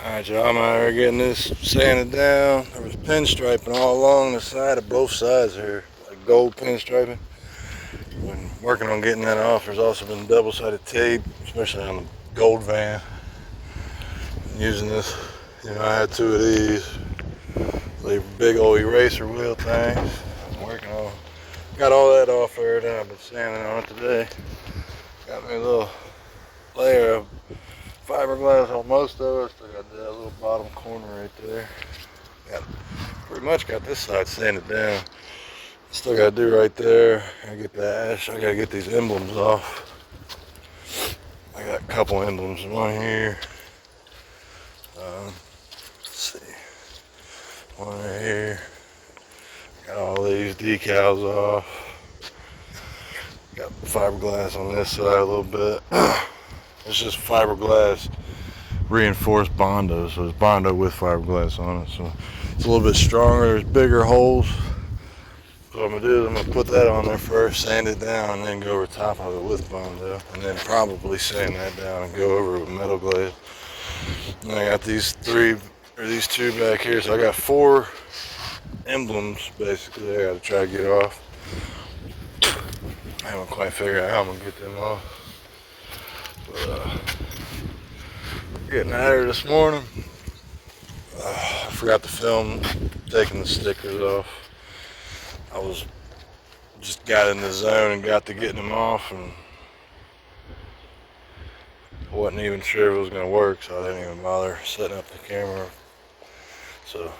Alright y'all, I'm out here getting this sanded down. There was pinstriping all along the side of both sides here, like gold pinstriping. Been working on getting that off. There's also been double-sided tape, especially on the gold van. Using this, I had two of these, like big old eraser wheel things. I'm working on, got all that off there, then I've been sanding on it today. Got me a little layer of fiberglass on most of it. Still got that little bottom corner right there. Pretty much got this side sanded down. Still got to do right there. I get the ash. I gotta get these emblems off. I got a couple emblems. One here. Let's see. One right here. Got all these decals off. Got fiberglass on this side a little bit. It's just fiberglass reinforced Bondo, so it's Bondo with fiberglass on it. So it's a little bit stronger. There's bigger holes. So what I'm gonna do is I'm gonna put that on there first, sand it down, and then go over top of it with Bondo, and then probably sand that down and go over it with metal glaze. And I got these two back here. So I got 4 emblems basically. I gotta try to get off. I haven't quite figured out how I'm gonna get them off. But, getting out of here this morning. I forgot to film taking the stickers off. I was just got in the zone and got to getting them off, and I wasn't even sure if it was gonna work, so I didn't even bother setting up the camera. So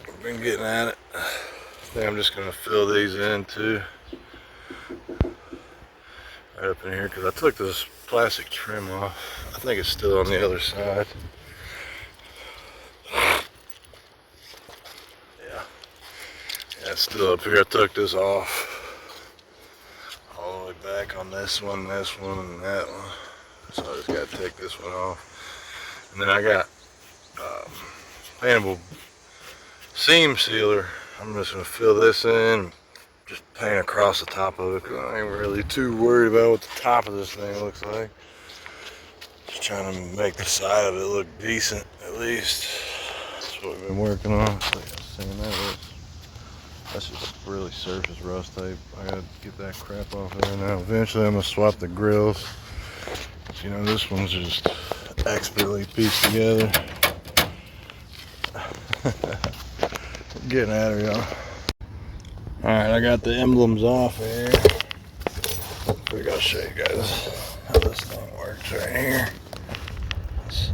I've been getting at it. I think I'm just gonna fill these in too, right up in here, because I took this plastic trim off. I think it's still on the other side. Yeah, it's still up here. I took this off all the way back on this one, and that one. So I just got to take this one off. And then I got paintable seam sealer. I'm just going to fill this in, just paint across the top of it, because I ain't really too worried about what the top of this thing looks like. Just trying to make the side of it look decent, at least. That's what we've been working on. That's just really surface rust tape. I gotta get that crap off there now. Eventually I'm gonna swap the grills. This one's just expertly pieced together. Getting at her, y'all. Alright, I got the emblems off here. I think I'll show you guys how this thing works right here. Let's see.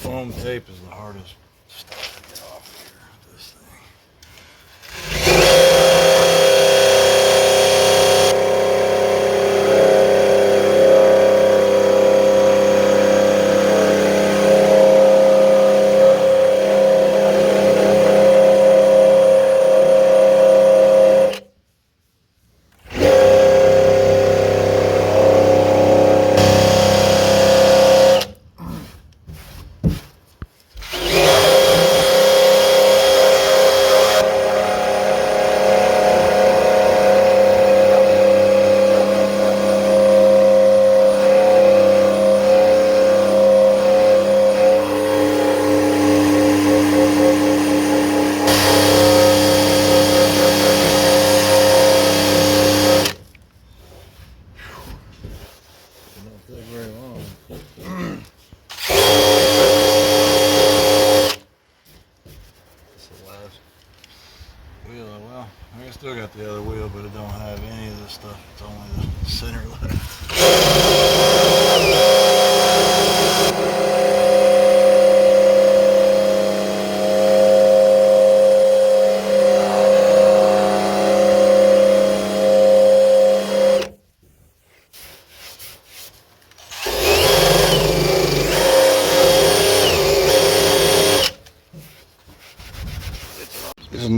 Foam tape is the hardest stuff to get off here. This thing.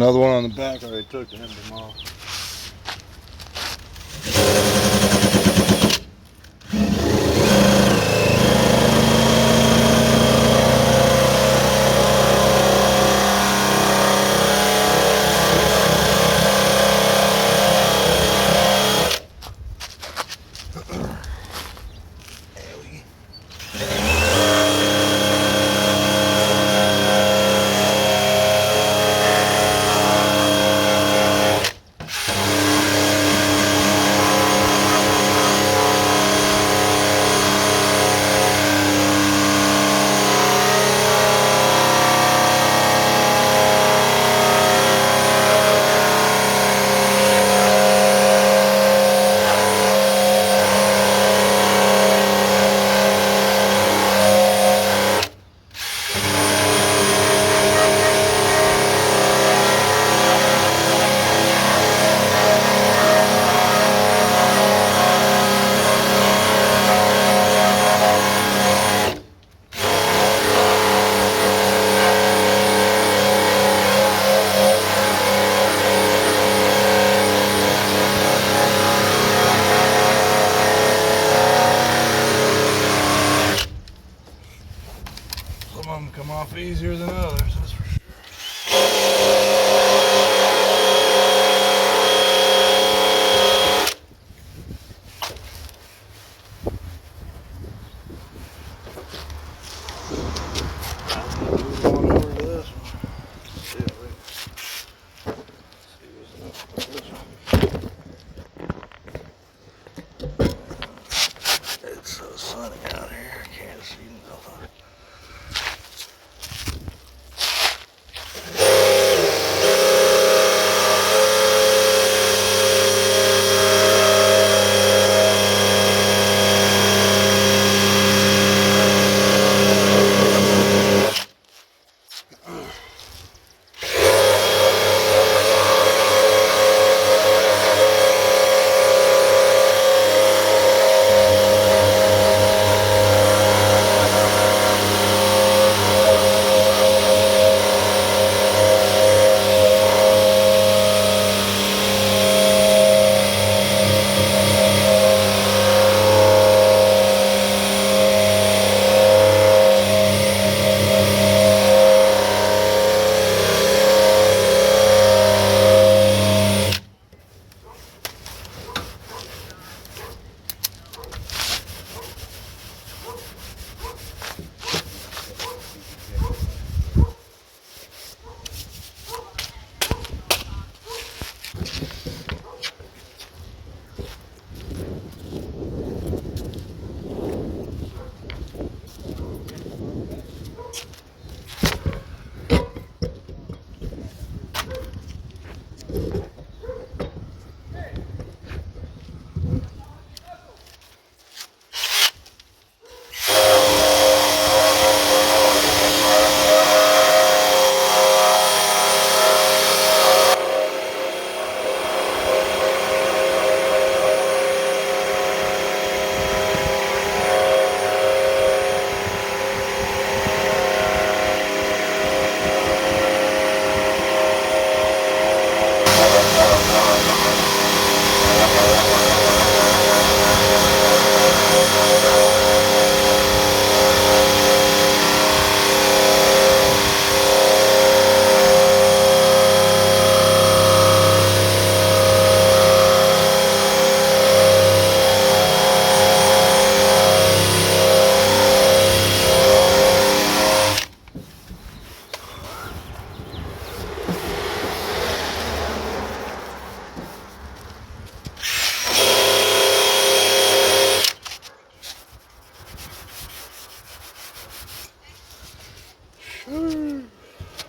another one on the back. I already took the empty off. Some of them come off easier than others, that's for sure. Going over to this one. See what's up with this one. It's so sunny out here, I can't see nothing.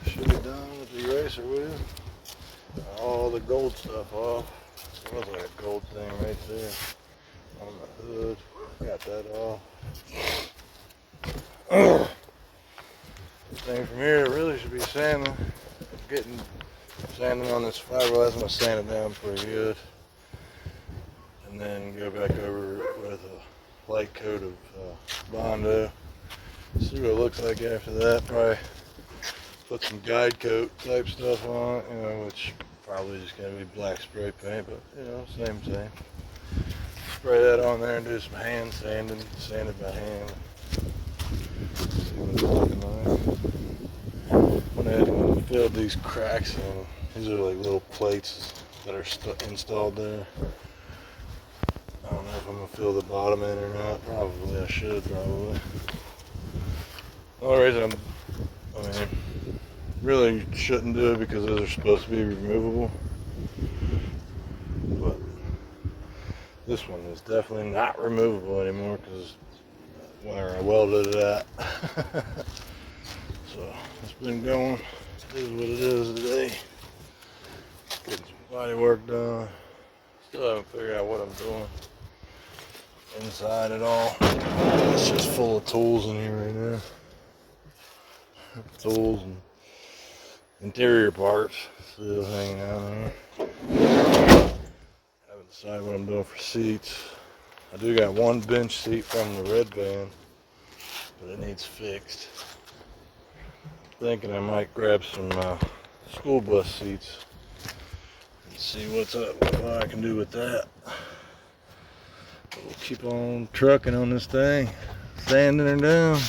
Should be done with the eraser wheel. All the gold stuff off. There was like a gold thing right there on the hood. Got that off. The thing from here really should be sanding. Getting sanding on this fiberglass. I'm gonna sand it down pretty good, and then go back over it with a light coat of Bondo. See what it looks like after that. Probably put some guide coat type stuff on it, you know, which probably just gonna be black spray paint, but you know, same thing. Spray that on there and do some hand sanding, sand it by hand. See what it's looking like. Went ahead and filled these cracks in. These are like little plates that are installed there. I don't know if I'm gonna fill the bottom in or not. Probably I should, probably. The only reason I mean, really shouldn't do it because those are supposed to be removable. But this one is definitely not removable anymore because where I welded it at. So it's been going. This is what it is today. Getting some body work done. Still haven't figured out what I'm doing inside at all. It's just full of tools in here right now. Tools and interior parts still hanging out there. Haven't decided what I'm doing for seats. I do got one bench seat from the red van, but it needs fixed. Thinking I might grab some school bus seats and see what's up, what I can do with that. But we'll keep on trucking on this thing, sanding her down.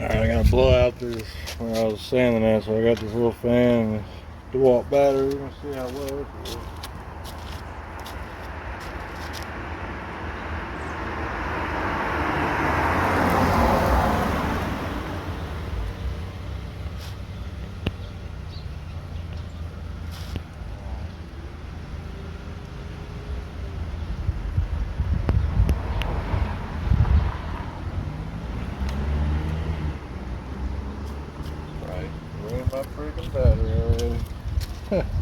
Alright, I gotta blow out this where I was sanding at, so I got this little fan and a DeWalt battery. We're gonna see how well it works. Ruined my freaking battery already. Let's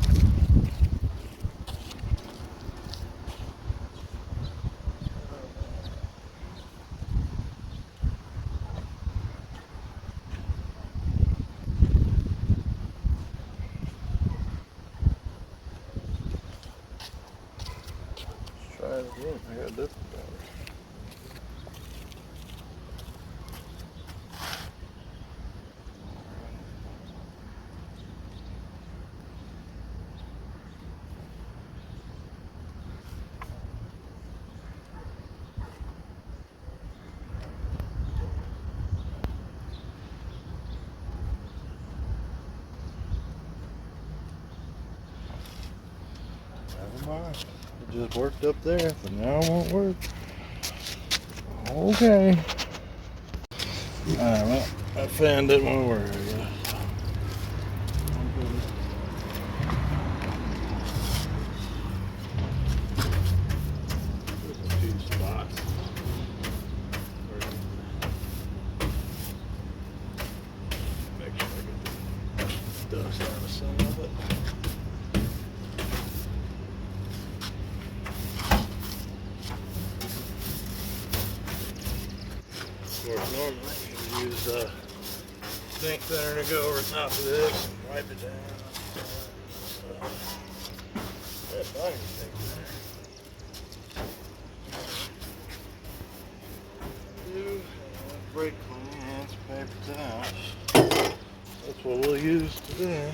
try it again. I got a different battery. Never mind. It just worked up there, but now it won't work. Okay. Alright, well, that fan didn't want to work, I guess. There's a few spots. Make sure I get the dust out of some of it. Of course, normally you would use sink thinner to go over top of this and wipe it down. That body sink thinner. Brake clean and some paper towels. That's what we'll use today.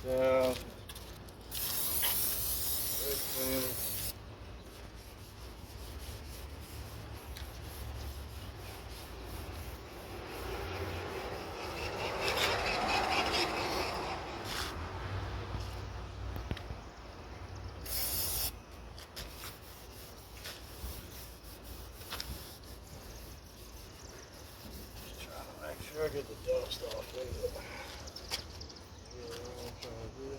Down. get the dust off of it. Really what I'm trying to do.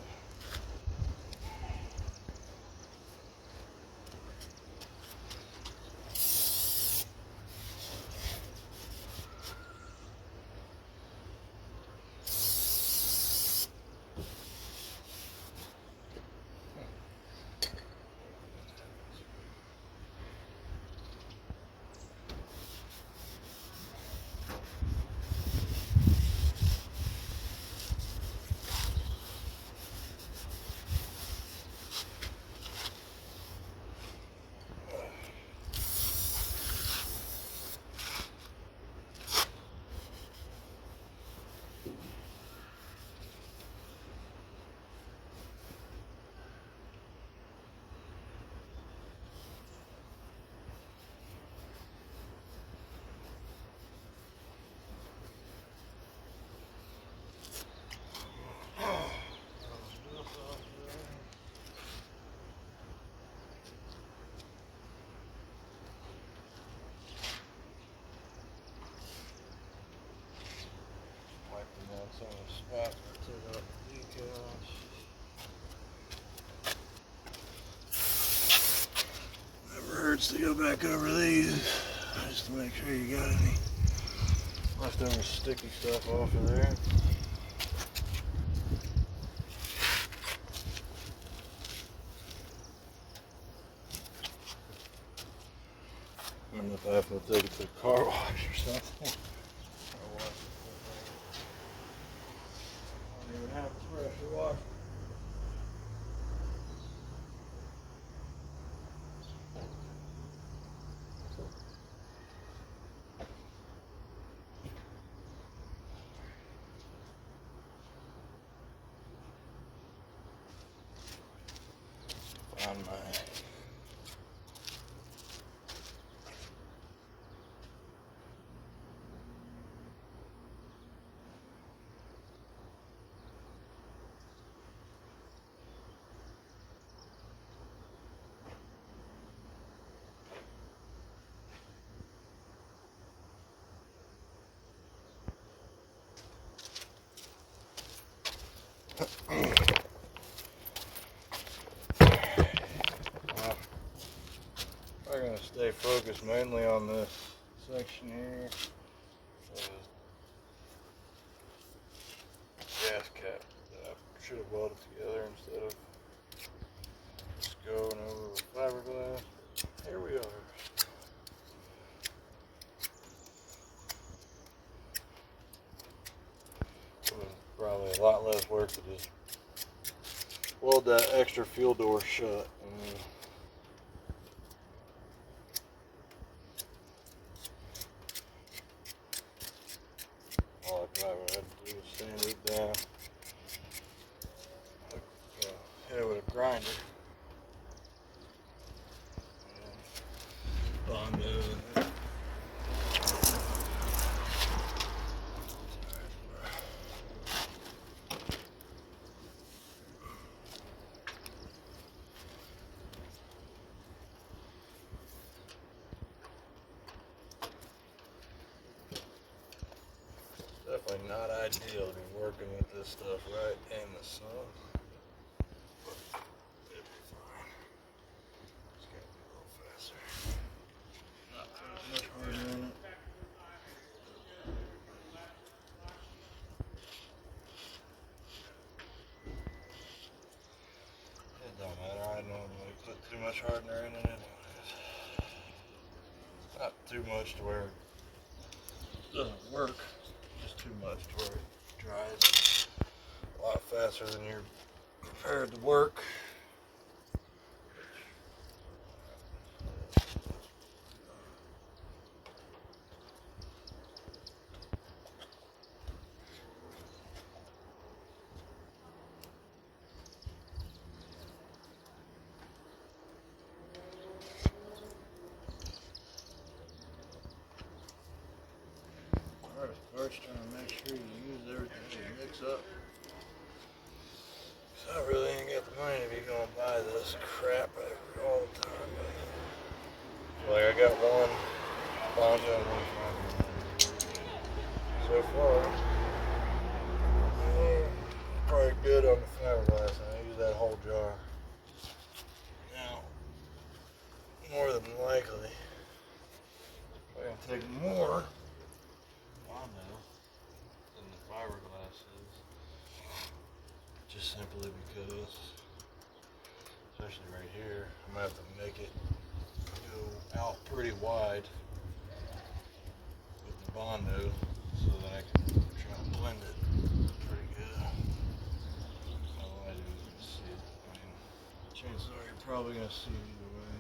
Wiping out some of the spots I took off the decals. Never hurts to go back over these just to make sure you got any leftover sticky stuff off of there. I don't know if I have to take it to the car wash or something. I don't even have a pressure washer. Find mine. I'm going to stay focused mainly on this section here. Gas cap that I should have welded together instead of just going over with fiberglass. Here we are. Probably a lot less work to just weld that extra fuel door shut. All I probably would have to do is sand it down. Hit it with a grinder. And bond it. Definitely not ideal to be working with this stuff right in the sun. But it'll be fine. Just gotta be a little faster. Not put as much harder in it. It don't matter. I normally put too much hardener in it anyways. Not too much to where it doesn't work. Just too much to where it dries a lot faster than you're prepared to work. First, trying to make sure you use everything you mix up. Cause I really ain't got the money to be going to buy this crap all the time. Like I got one Bondo and one Fiber. So so far. Probably good on the fiberglass. I use that whole jar. Now, more than likely, I'm going to take more Bondo than the fiberglass is. Just simply because, especially right here, I'm going to have to make it go out pretty wide with the Bondo so that I can try to blend it pretty good. Otherwise you're going to see it. I mean, chances are you're probably going to see it either way.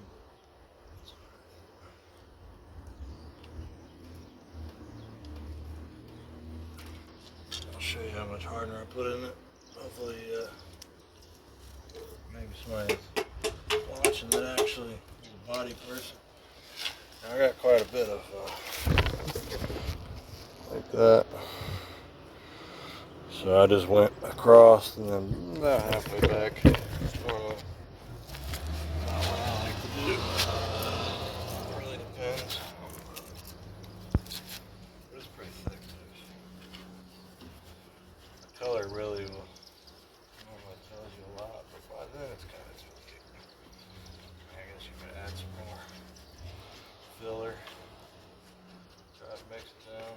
I'll show you how much hardener I put in it. Hopefully, maybe somebody's watching that actually is a body person. Now, I got quite a bit of like that. So I just went across and then about halfway back. Normally, not what I like to do. It really depends. But it's pretty thick too. The color really will normally tells you a lot, but by then it's kind of thick. I guess you could add some more filler. Try to mix it down.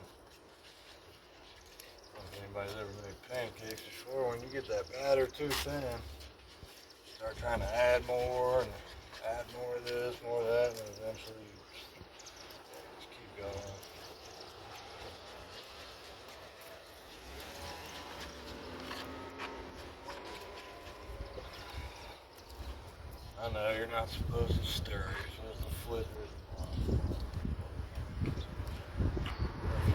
If anybody's ever made pancakes before, when you get that batter too thin, you start trying to add more and add more of this, more of that, and then eventually you just keep going. I know you're not supposed to stir, you're supposed to flip it.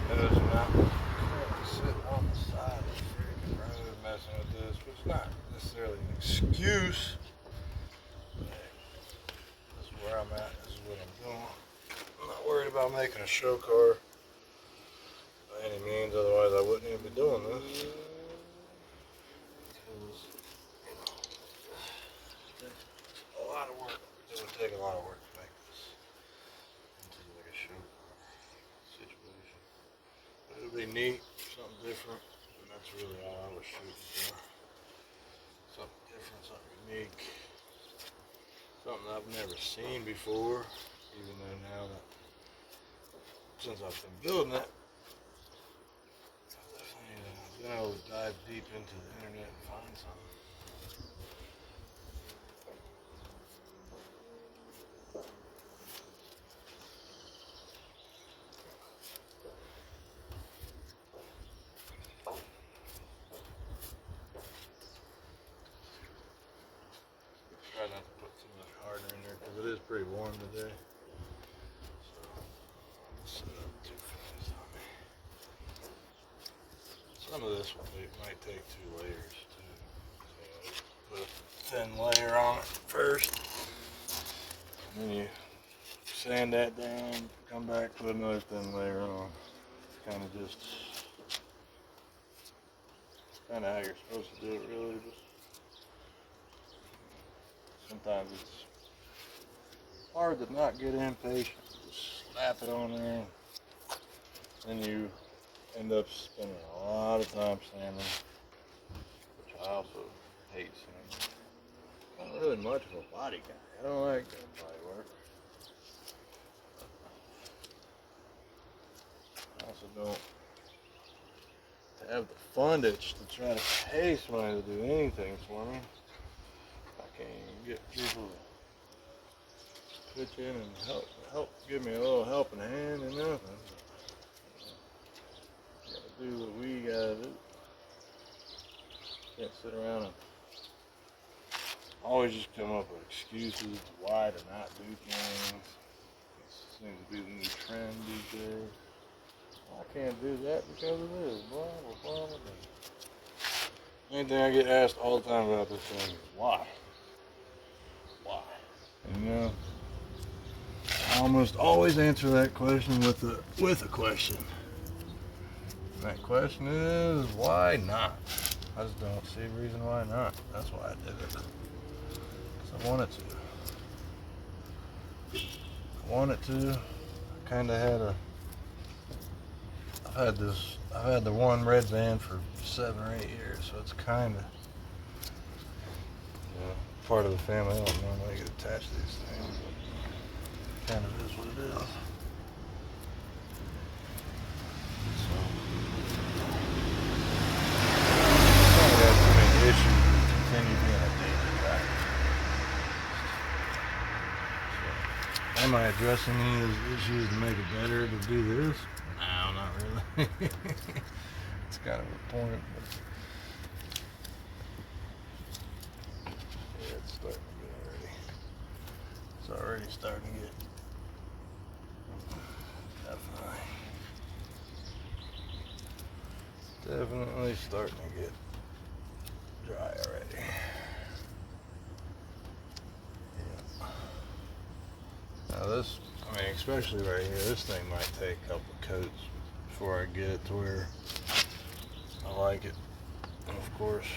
Notice I'm not currently sitting on the side of the freaking road messing with this, which is not necessarily an excuse. But hey, this is where I'm at, this is what I'm doing. I'm not worried about making a show car by any means, otherwise I wouldn't even be doing this. Because a lot of work. It would take a lot of work to make this into like a show situation. But it would be neat, something different, and that's really all I was shooting for. Something different, something unique, something I've never seen before, even though now that since I've been building it, I've definitely been able to dive deep into the internet and find something. Try not to put too much harder in there because it is pretty warm today. So I'll set up too fast on me. Some of this might take 2 layers too. So put a thin layer on it first. And then you sand that down, come back, put another thin layer on. It's kind of just how you're supposed to do it really. Just sometimes it's hard to not get impatient. Just slap it on there, and you end up spending a lot of time sanding, which I also hate sanding. I'm not really much of a body guy. I don't like doing body work. I also don't have the fundage to try to pay somebody to do anything for me. I can't even get people to pitch in and help give me a little helping hand and nothing. Gotta do what we gotta do. Can't sit around and always just come up with excuses why to not do things. It seems to be the new trend these days. I can't do that because of this. Blah, blah, blah, blah. Main thing I get asked all the time about this thing is why? Why? And you know, I almost always answer that question with a question. And that question is why not? I just don't see a reason why not. That's why I did it. Because I wanted to. I wanted to. I kind of had I've had this I've had the one red van for 7 or 8 years, so it's kind of, you know, part of the family. I don't normally get attached to these things, but kind of is what it is. So, I don't have too many issues with continue being a daily driver. So, am I addressing any of those issues to make it better to do this? No, not really. It's kind of a point, but yeah, it's starting to get already. It's already starting to get definitely starting to get dry already. Yeah. Now this, I mean, especially right here, this thing might take a couple of coats before I get it to where I like it. And of course,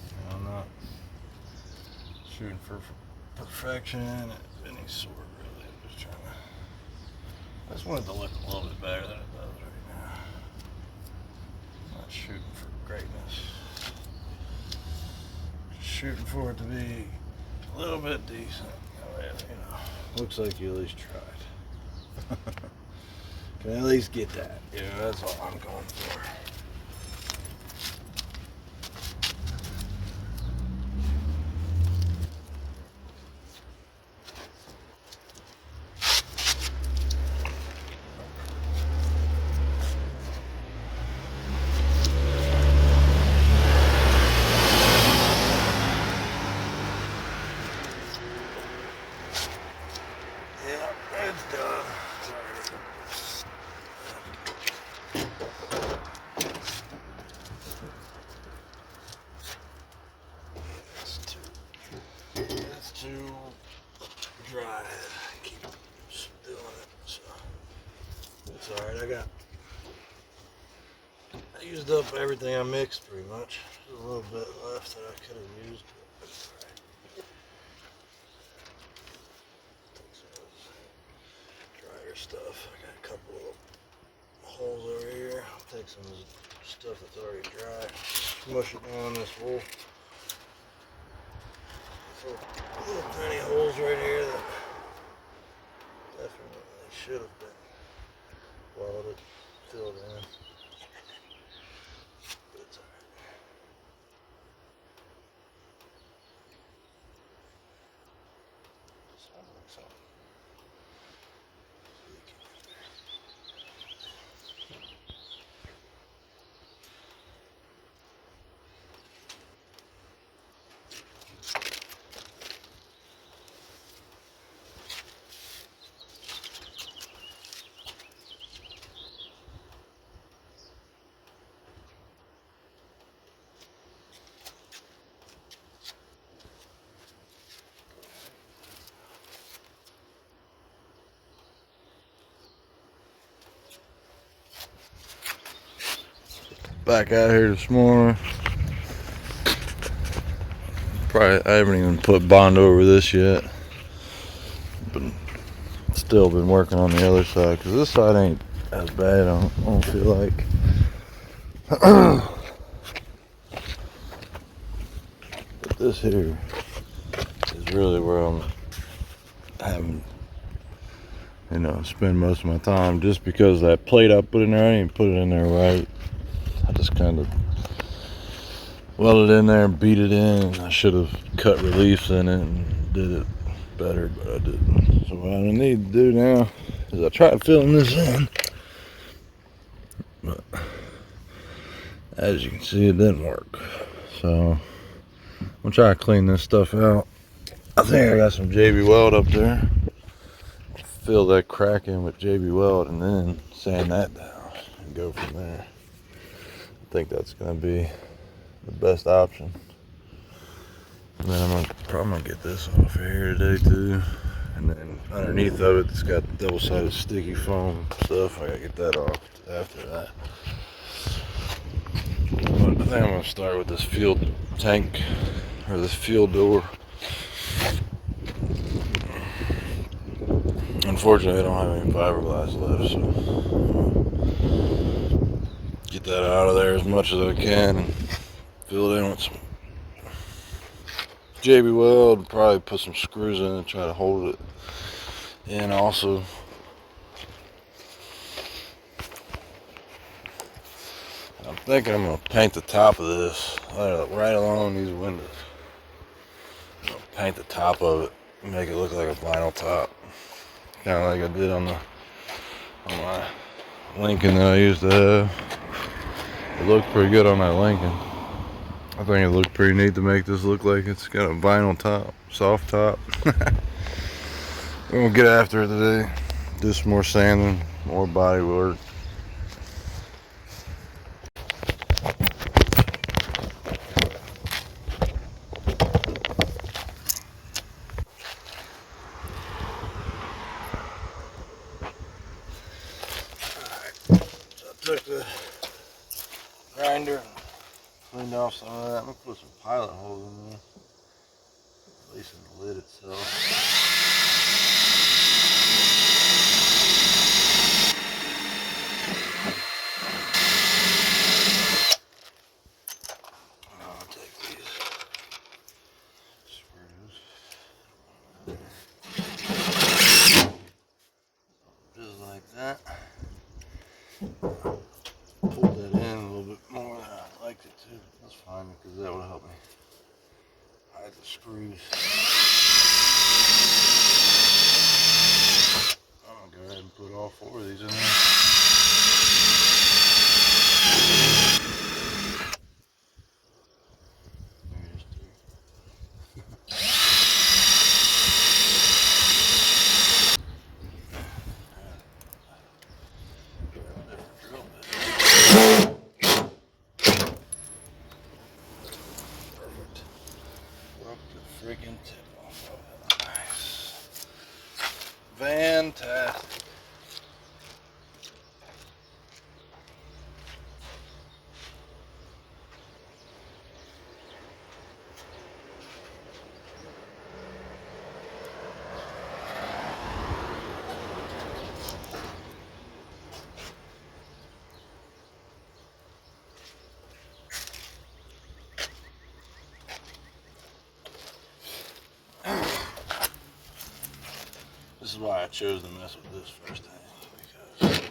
you know, I'm not shooting for perfection at any sort, really. I'm just trying to, I just want it to look a little bit better than it does right now. I'm not shooting for greatness. Just shooting for it to be a little bit decent. You know, looks like you at least tried. Can I at least get that? You know, that's all I'm going for. Yeah, it's done. It's too dry. Keep doing it. So it's alright. I used up everything I mixed pretty much. There's a little bit left that I could have used. But it's alright. Take some of this drier stuff. I got a couple of holes over here. I'll take some of this stuff that's already dry. Smush it down this hole. Little tiny holes right here that definitely should have been welded, filled in. But it's alright. Sounds like something. Back out here this morning. I haven't even put bond over this yet. But still been working on the other side because this side ain't as bad. I don't feel like. But this here is really where I'm having, you know, spend most of my time, just because that plate I put in there, I didn't put it in there right. I just kind of welded in there and beat it in. I should have cut reliefs in it and did it better, but I didn't. So what I need to do now is I tried filling this in, but as you can see, it didn't work. So I'm gonna try to clean this stuff out. I think I got some JB Weld up there. Fill that crack in with JB Weld and then sand that down and go from there. I think that's gonna be the best option. And then I'm probably gonna get this off of here today too. And then underneath of it, it's got double-sided sticky foam stuff. I gotta get that off after that. But I think I'm gonna start with this fuel tank, or this fuel door. Unfortunately, I don't have any fiberglass left, so get that out of there as much as I can and fill it in with some JB Weld. Probably put some screws in and try to hold it in also. I'm thinking I'm going to paint the top of this right along these windows. I'm going to paint the top of it and make it look like a vinyl top. Kind of like I did on my Lincoln that I used to have. It looked pretty good on that Lincoln. I think it looked pretty neat to make this look like it's got a vinyl top, soft top. We're going to get after it today. Do some more sanding, more body work. Took the grinder and cleaned off some of that. I'm going to put some pilot holes in there, at least in the lid itself. I'll take these screws, just like that. Pull that in a little bit more than I liked it to. That's fine because that will help me hide the screws. I'm gonna go ahead and put all 4 of these in there. There's 2. Perfect. Broke the freaking tip off of it. Nice. Fantastic. This is why I chose to mess with this first thing, because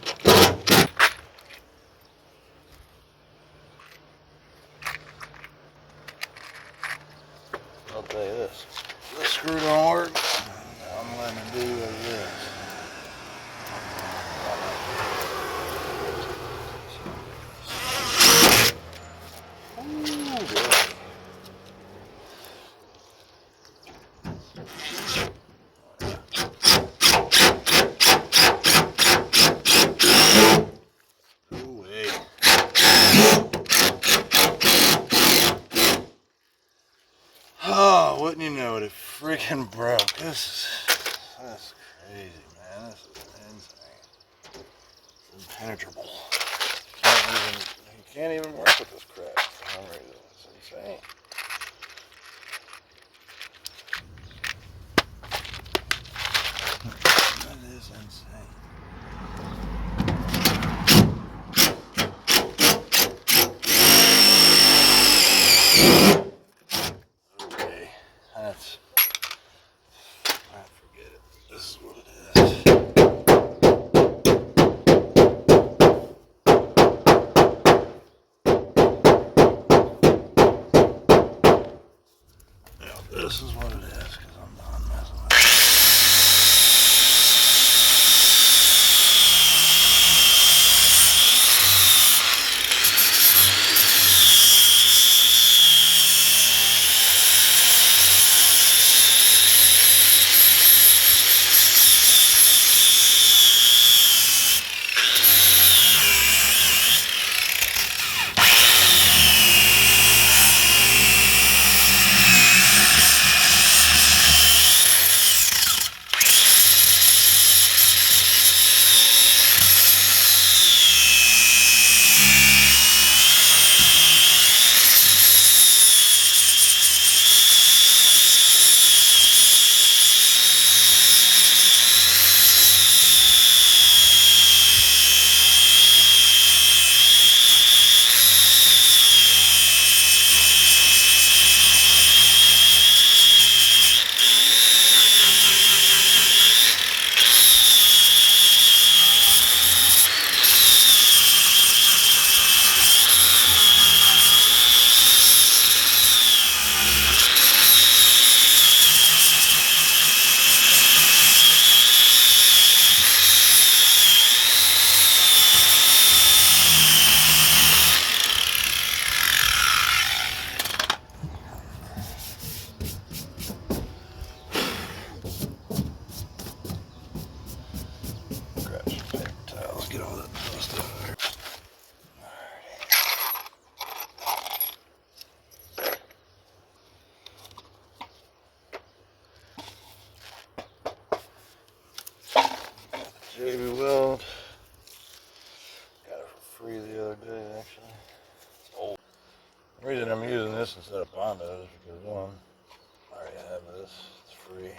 I'll tell you this, this screw don't work, I'm letting it do like this. Oh, wouldn't you know it, it freaking broke. That's crazy, man. This is insane. It's impenetrable. You can't even work with this crap for some reason. It's insane. That is insane. Forget it. This is what it is. JB Weld. Got it for free the other day, actually. It's old. The reason I'm using this instead of Bondo is because one, I already have this. It's free.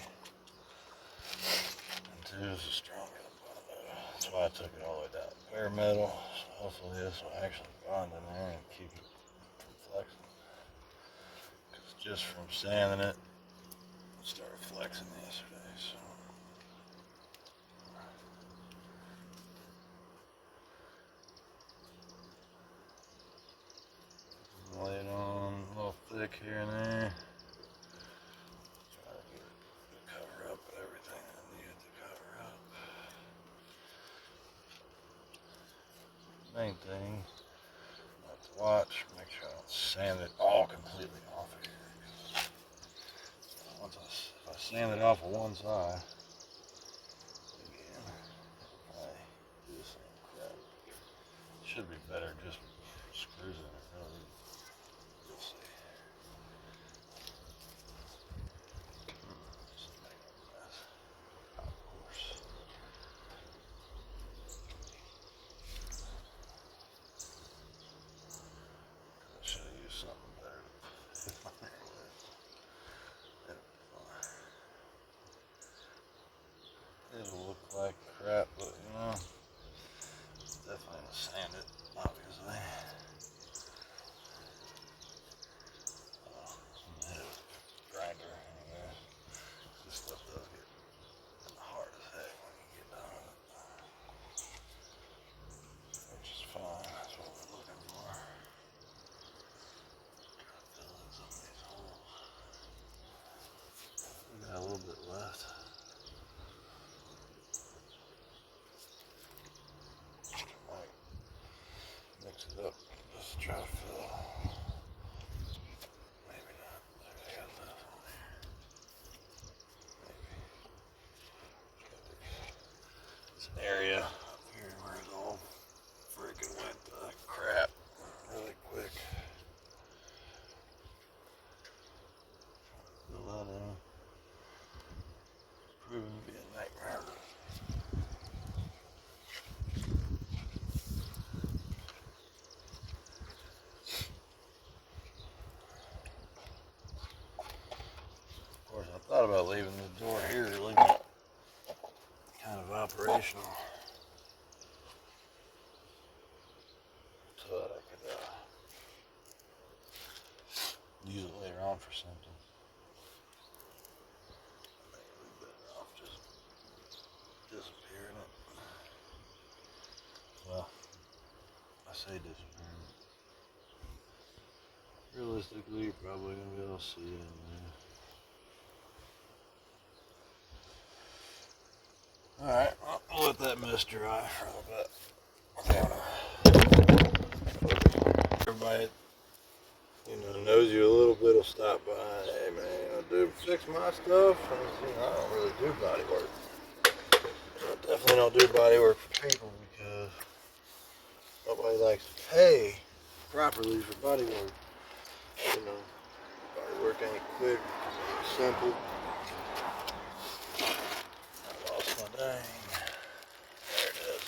And two, this is stronger than Bondo. That's why I took it all the way down. Bare metal. So hopefully this will actually bond in there and keep it from flexing. Because just from sanding it, it started flexing yesterday. So. Lay it on a little thick here and there. Try to get it to cover up everything I need it to cover up. Main thing, I have to watch, make sure I don't sand it all completely off of here. If I sand it off of one side, again, I do the same crap. Should be better just screws in it, really. You'll see. Just make a mess. Of course. I should have used something better to put on there with. It'll look like crap, but you know, it's definitely gonna sand it, obviously. Hit a grinder anyway. This stuff does get hard as heck when you get done with it. Which is fine, that's what we're looking for. Try to fill in some of these holes. We got a little bit left. Might mix it up just to try to fill. Maybe not. Maybe I got enough on there. Maybe. This area up here where it's all freaking went to crap really quick. Fill that in. Proving to be a nightmare. Of course, I thought about leaving the door here, leaving it kind of operational, so that I could use it later on for something. I think it would be better off just disappearing it. Well, I say disappearing it. Realistically, you're probably going to be able to see it in there. Alright, I'll let that mess dry for a little bit. Everybody, knows you a little bit will stop by. Hey man, dude, fix my stuff. I don't really do body work. I definitely don't do body work for people because nobody likes to pay properly for body work. Body work ain't quick, it's simple. I lost my dang. There it is.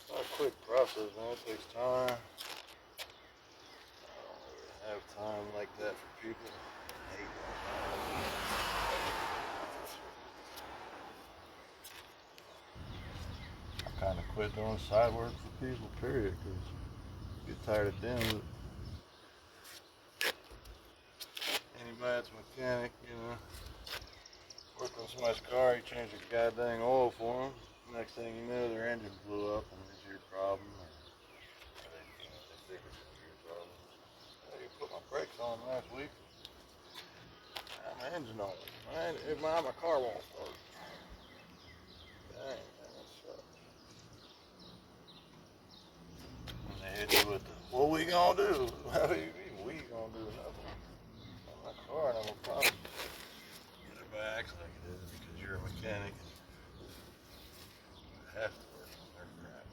It's not a quick process, man. It takes time. I don't really have time like that for people. I hate that. I kind of quit doing side work for people, period, because I get tired of dealing with it. Anybody that's a mechanic, work on somebody's car, you change the goddamn oil for them. Next thing you know, their engine blew up and it's your problem. Or they think it's your problem. Hey, you put my brakes on last week. My engine on. My car won't start. Dang, man, that sucks. And they hit you with the, what we gonna do? How do you mean we gonna do nothing? On my car, and I'm a problem. Everybody acts like it is because you're a mechanic. You have to work on their crap.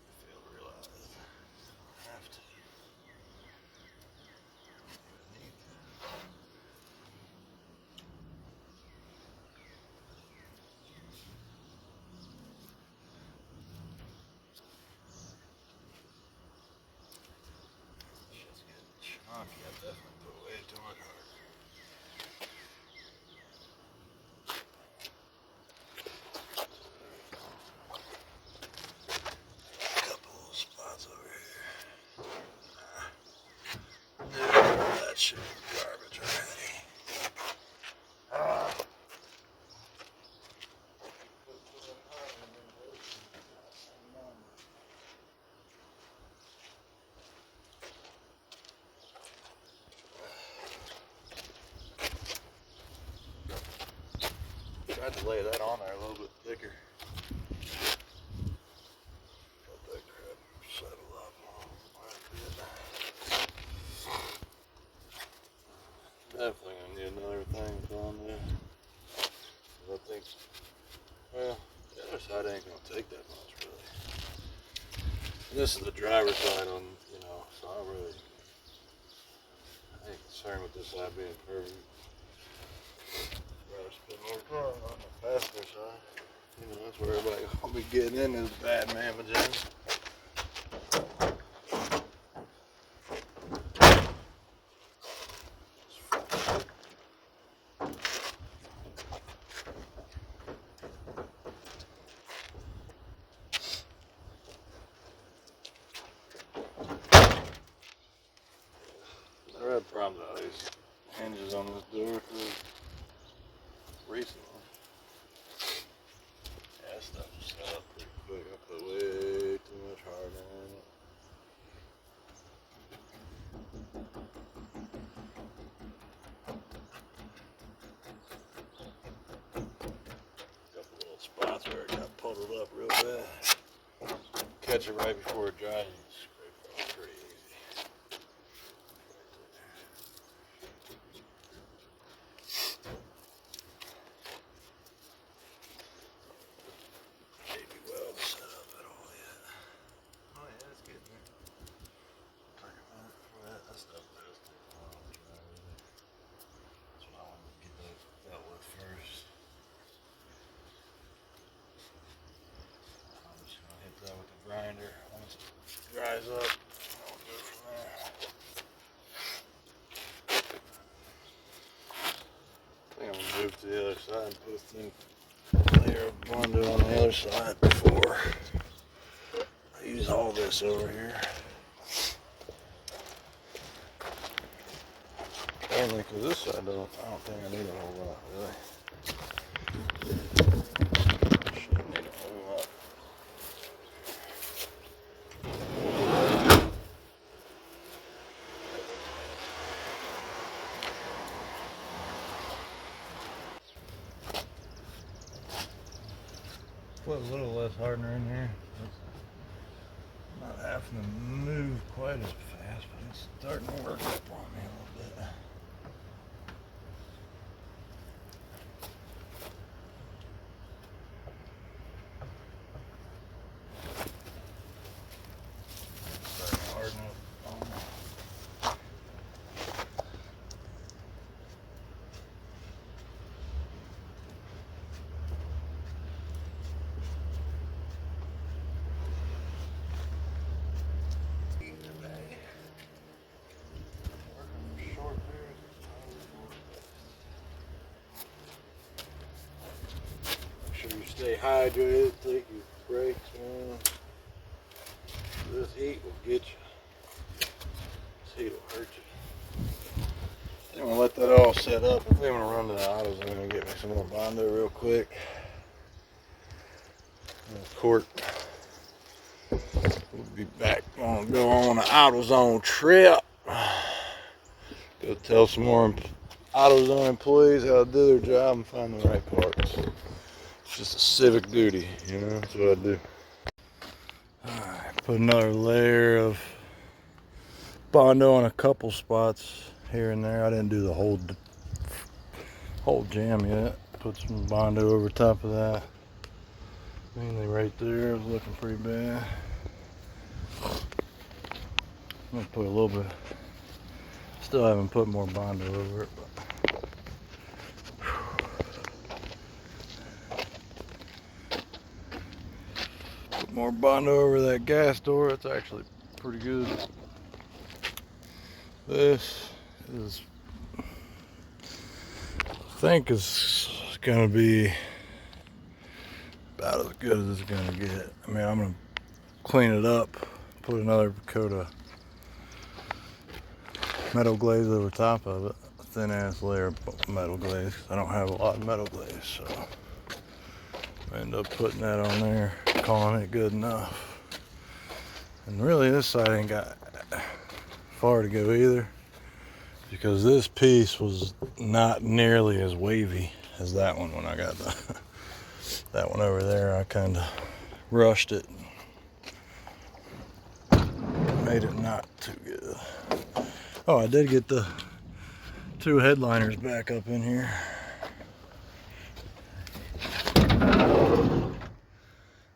You fail to realize it. You have to. You need to. Tried to lay that on there a little bit thicker. Let that crap settle up quite a bit. Definitely gonna need another thing on there. I think, well, the other side ain't gonna take that much really. And this is the driver's side on, you know, so I ain't concerned with this side being perfect. Rather spend more time on the passenger side. You know, that's where everybody gonna be getting in this bad man pajamas. Never had problems with these hinges on this door recently. Yeah, that stuff was set up pretty quick. I put way too much hard on it. Couple little spots where it got puddled up real bad. Catch it right before it dries and scrape it off pretty easy. Maybe well set up at all yet. Oh yeah, it's getting there. Take a minute for that. That stuff does take a while to dry really. That's what I wanted to get that dealt with first. I'm just gonna hit that with the grinder once it dries up. I'll go from there. I think I'm gonna move to the other side and put a thin layer of Bondo on the other side before I use all this over here. Mainly because this side I don't think I need a whole lot really. Shouldn't need a whole lot. Put a little less hardener in here. Not having to move quite as fast, but it's starting to work up on me a little bit. Starting to harden up on me. Stay hydrated, take your breaks, man. This heat will get you. This heat will hurt you. I'm gonna let that all set up. I think I'm gonna run to the autos. I'm gonna get me some more Bondo real quick. Court. We'll be back. Gonna go on an AutoZone trip. Go tell some more AutoZone employees how to do their job and find the right parts. It's just a civic duty, you know, that's what I do. Alright, put another layer of Bondo on a couple spots here and there. I didn't do the whole jam yet. Put some Bondo over top of that. Mainly right there, it was looking pretty bad. I'm gonna put a little bit, still haven't put more Bondo over it, but more Bondo over that gas door. It's actually pretty good. This is, I think, is gonna be about as good as it's gonna get. I mean, I'm gonna clean it up, put another coat of metal glaze over top of it, a thin ass layer of metal glaze. I don't have a lot of metal glaze, so I end up putting that on there, calling it good enough. And really this side ain't got far to go either, because this piece was not nearly as wavy as that one when I got that one over there. I kind of rushed it. Made it not too good. Oh, I did get the 2 headliners back up in here.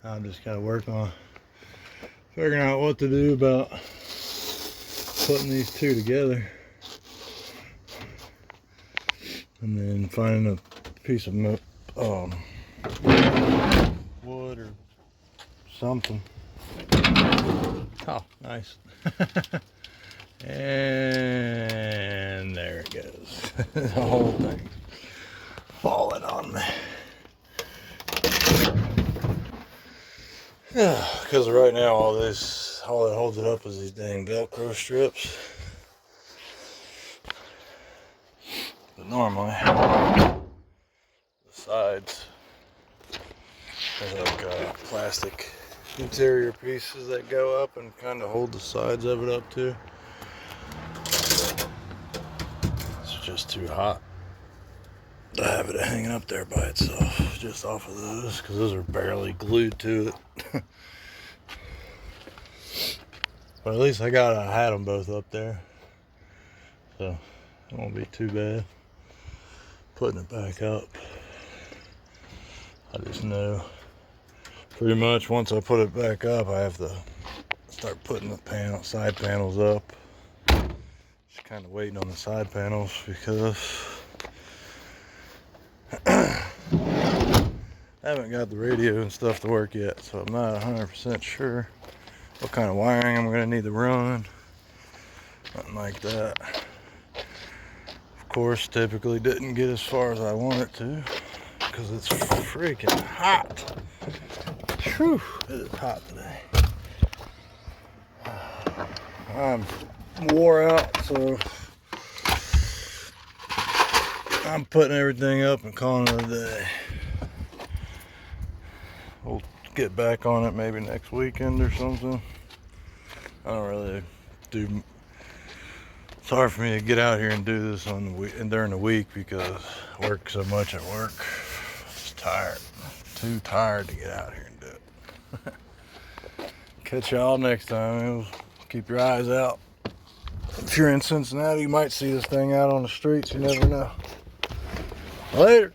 I'm just gotta work on figuring out what to do about putting these 2 together, and then finding a piece of wood or something. Oh, nice. And there it goes. The whole thing falling on me. Yeah, because right now all that holds it up is these dang Velcro strips. But normally the sides, there's like plastic interior pieces that go up and kind of hold the sides of it up too. It's just too hot to have it hanging up there by itself, just off of those, because those are barely glued to it. But at least I had them both up there, so it won't be too bad putting it back up. I just know pretty much once I put it back up, I have to start putting the side panels up. Just kind of waiting on the side panels because I haven't got the radio and stuff to work yet, so I'm not 100% sure what kind of wiring I'm going to need to run. Nothing like that. Of course, typically didn't get as far as I want it to because it's freaking hot. Whew, it is hot today. I'm wore out, so I'm putting everything up and calling it a day. We'll get back on it maybe next weekend or something. I don't really do. It's hard for me to get out here and do this on the week and during the week because I work so much at work. I'm just tired. Too tired to get out here and do it. Catch y'all next time. Keep your eyes out. If you're in Cincinnati, you might see this thing out on the streets. You never know. Later.